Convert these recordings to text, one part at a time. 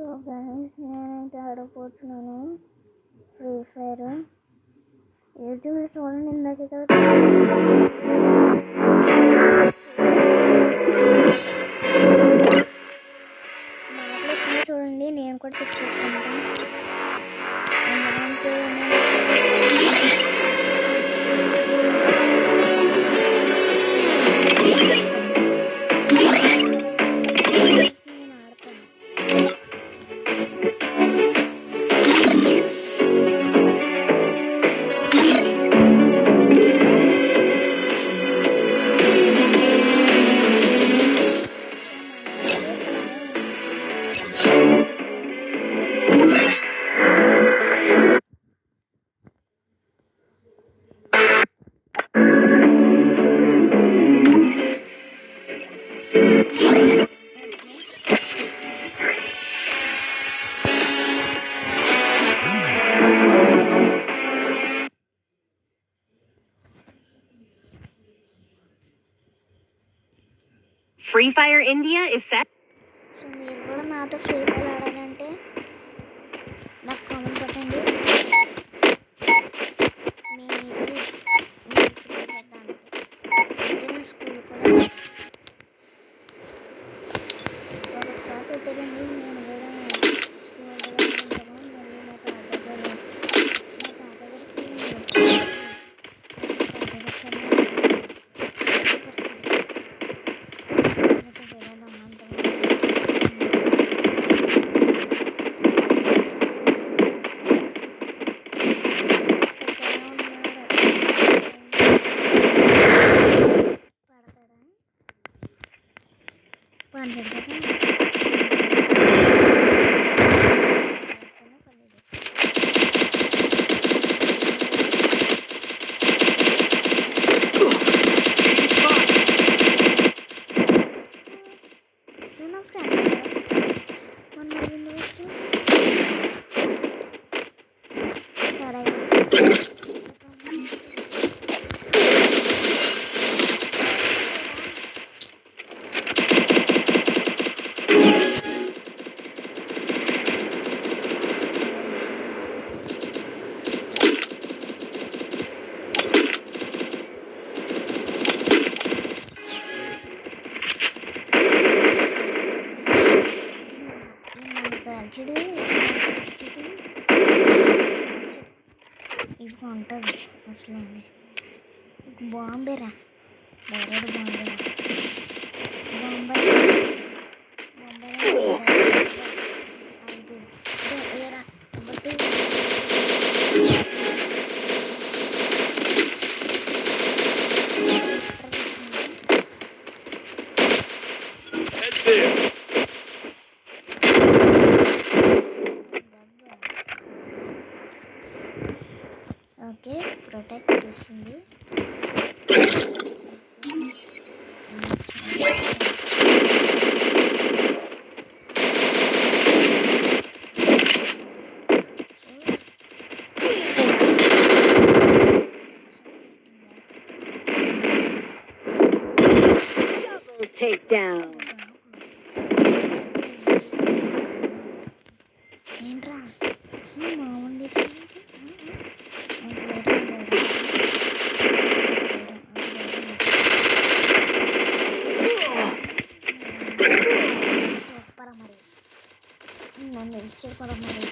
So guys నేనైతే ఆడపోతున్నాను free fire. యూట్యూబ్లో చూడండి, ఇందాక చూడండి, నేను కూడా చెక్ చేసుకుంటాను. ఎందుకంటే Free Fire India is set. So మీరు కూడా నాతో ఫ్రీ ఫైర్ ఆడాలంటే నాకు కామెంట్ పెట్టండి. మీ ఫ్రీ ఫైర్ దాంట్లో స్కూల్ కూడా ఒకసారి పెట్టేదండి. నేను కూడా స్కూల్ వెళ్ళాలనుకుంటాను. మళ్ళీ మా తాతగారు చెడు ఇది ఉంటుంది అసలండి. బాంబేరా డైరెక్ట్ బాంబేరా ఏరా బట్టి ఓకే ప్రొటెక్ట్ చేసింది. Take down. ఏంట్రా మామూలు సూపర్ మరి నన్ను సూపర్ మరి.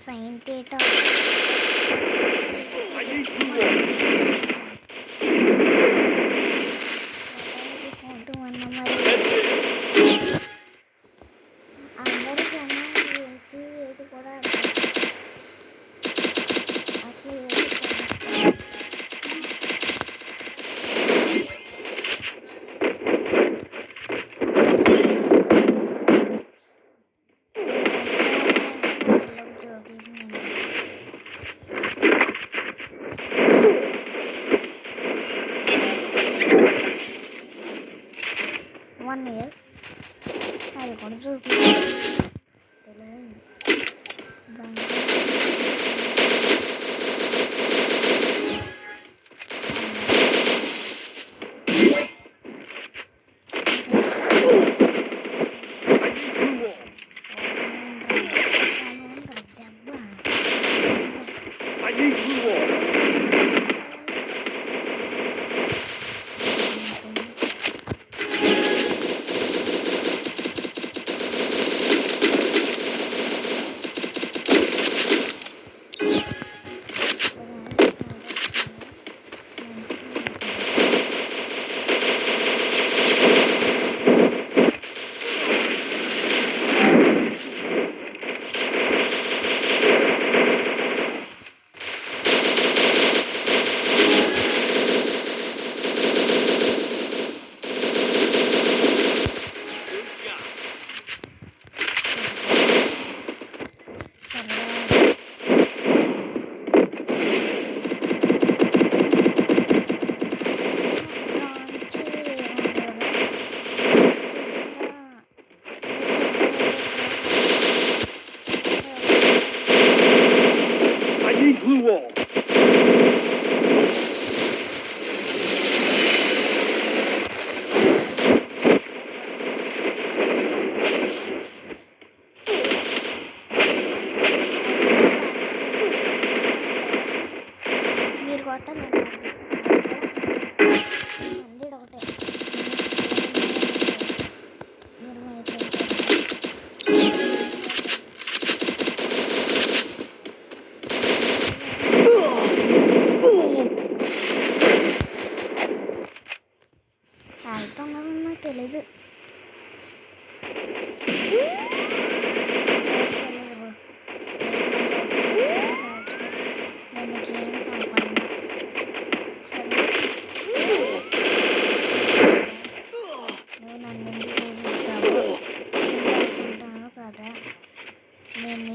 Sign theta. I need to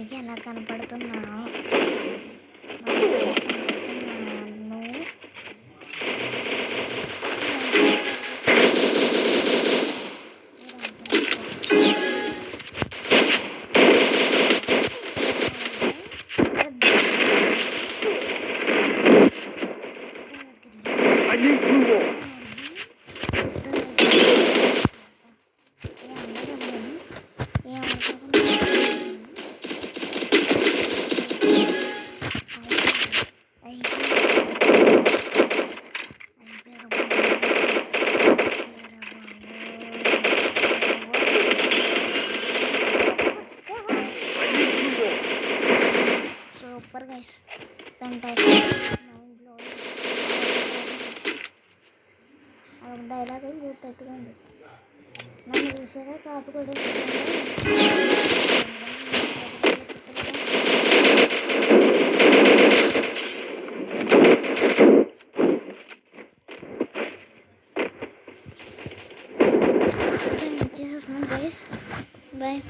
మీకు ఎలా కనపడుతున్నాను నాకు ఎలా కనపడుతున్నాను I need fuel. Super guys fantastic mind blowing అదొక డైలాగ్ గుర్తెట్టుకోండి నన్ను చూసారా కాపు కూడా చేసేస్తున్నాను గైస్ బాయ్